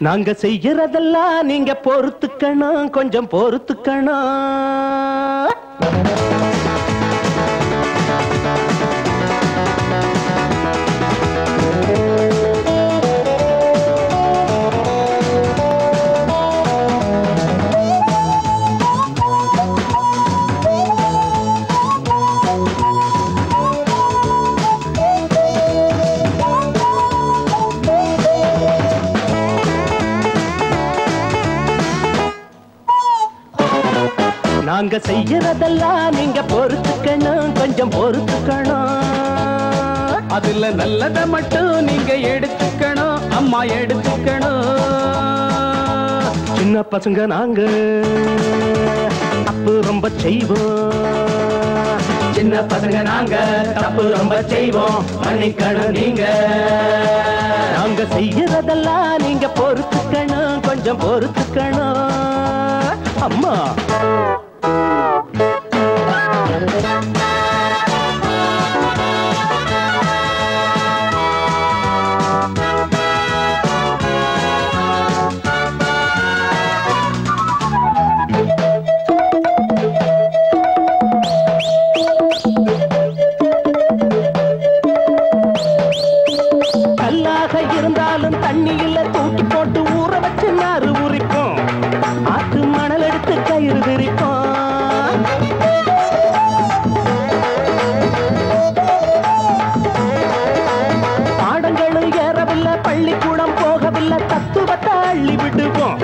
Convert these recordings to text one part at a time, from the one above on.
நாங்க செய்யறதெல்லாம் நீங்க பொறுத்துக்கணும், கொஞ்சம் பொறுத்துக்கணும். நாங்க செய்யறதெல்லாம் நீங்க பொறுத்துக்கணும், கொஞ்சம் பொறுத்துக்கணும். அதுல நல்லத மட்டும் நீங்க எடுத்துக்கணும், அம்மா எடுத்துக்கணும். சின்ன பசங்க நாங்க தப்பு ரொம்ப செய்வோம். சின்ன பசங்க நாங்க தப்பு ரொம்ப செய்வோம், மன்னிக்கணும் நீங்க. நாங்க செய்யறதெல்லாம் நீங்க பொறுத்துக்கணும், கொஞ்சம் பொறுத்துக்கணும். அம்மா கல்லாக இருந்தாலும் தண்ணியில தூக்கி போட்டு ஊற வச்சு நாறு உரிப்போம். ஆத்து மணல் எடுத்து கயிறு விரிப்போம். பாடங்களும் ஏறவில்லை, பள்ளிக்கூடம் போகவில்லை, தத்துவத்தை அள்ளி விடுவோம்.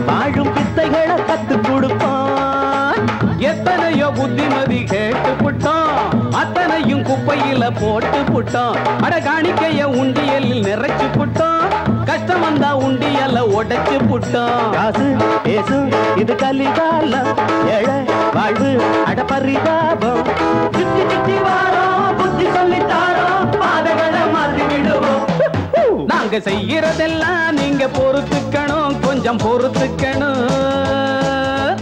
வாழும் வித்தைகளை கத்து கொடுப்போம். எத்தனையோ புத்திமதி கேட்டு புட்டோம், அத்தனையும் குப்பையில போட்டு புட்டோம். அட காணிக்கைய உண்டியலில் நிறைச்சு புட்டோம், கஷ்டம் வந்தா உண்டியல்ல உடைச்சு புட்டோம். காசு பேசு இது கலிகாலம், ஏழை வாழ்வு அடப்பரிதாபம். சுத்தி சுத்தி வாரோம், புத்தி சொல்லித்தாரோம், பாதைகளை மாற்றி விடுவோம். நாங்க செய்யறதெல்லாம் நீங்க பொறுத்துக்கணும், கொஞ்சம் பொறுத்துக்கணும்.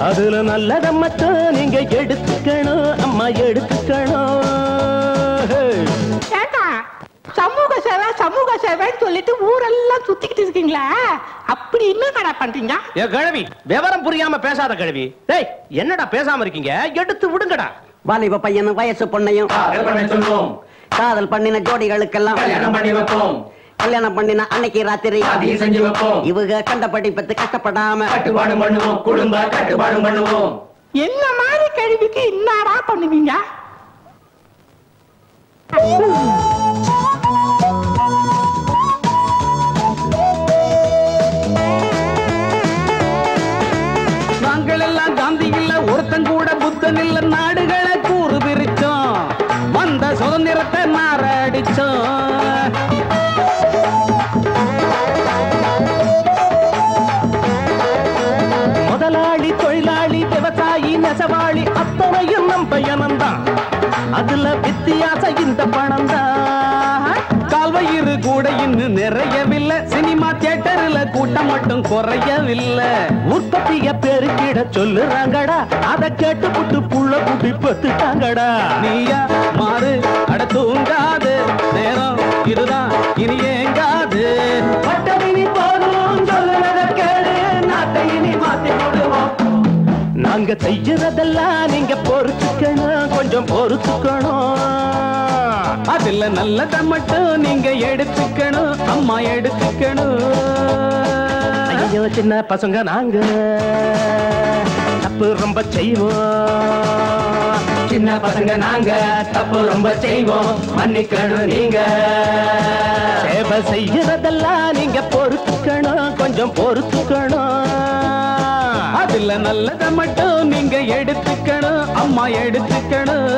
அதுல நல்லத மட்டும் நீங்க எடுத்துக்கணும், அம்மா எடுத்துக்கணும். சமூக சேவை சமூக சேவைன்னு சொல்லிட்டு ஊரெல்லாம் சுத்திக்கிட்டு இருக்கீங்களா? அப்படி என்ன கடை பண்றீங்க? ஏ கிழவி, விவரம் புரியாம பேசாத கிழவி. டேய், என்னடா பேசாம இருக்கீங்க? எடுத்து விடுங்கடா. வாலிப பையனும் வயசு பொண்ணையும் காதல் பண்ணின ஜோடிகளுக்கெல்லாம் கல்யாணம் பண்ணி வைப்போம். கல்யாணம் பண்ணின அன்னைக்கு ராத்திரி செஞ்சு வைப்போம். இவங்க கண்டபடி பத்து கஷ்டப்படாம கட்டுப்பாடு பண்ணுவோம், குடும்ப கட்டுப்பாடு பண்ணுவோம். என்ன மாதிரி கழிவுக்கு என்னடா பண்ணுவீங்க? நாங்கள் எல்லாம் காந்தி இல்ல, ஒருத்தன் கூட புத்தன் இல்ல, நாடுகளை கூறு பிரிச்சோம், வந்த சுதந்திரத்தை மாறடிச்சோம். முதலாளி தொழிலாளி விவசாயி நெசவாளி அத்தனையும் நம் பையனம்தான். அதுல வித்தியாசம் இந்த பணம் தான். கால்வயிறு கூட இன்னும் நிறையவில்லை, சினிமா தியேட்டர்ல கூட்டம் மட்டும் குறையவில்லை. உற்பத்திய பெருக்கிட சொல்லுறாங்கடா, அதை கேட்டு புட்டு புள்ள குட்டி பத்துட்டாங்கடா. நீயா மாறு, அட தூங்காது, நேரம் இதுதான் இனி ஏங்காது. பட்டமினி போதும் சொல்லுறத கேடு, நாட்டை இனி மாத்தி போடுவோம். நாங்க செய்யறதெல்லாம் நீங்க பொறுத்துக்கணும், கொஞ்சம் பொறுத்துக்கணும். அதுல நல்லத மட்டும் நீங்க எடுத்துக்கணும், அம்மா எடுத்துக்கணும். ஐயோ சின்ன பசங்க நாங்க தப்பு ரொம்ப செய்வோம். சின்ன பசங்க நாங்க தப்பு ரொம்ப செய்வோம், மன்னிக்கணும் நீங்க. சேவை செய்யறதெல்லாம் நீங்க பொறுத்துக்கணும், கொஞ்சம் பொறுத்துக்கணும். அதுல நல்லத மட்டும் நீங்க எடுத்துக்கணும், அம்மா எடுத்துக்கணும்.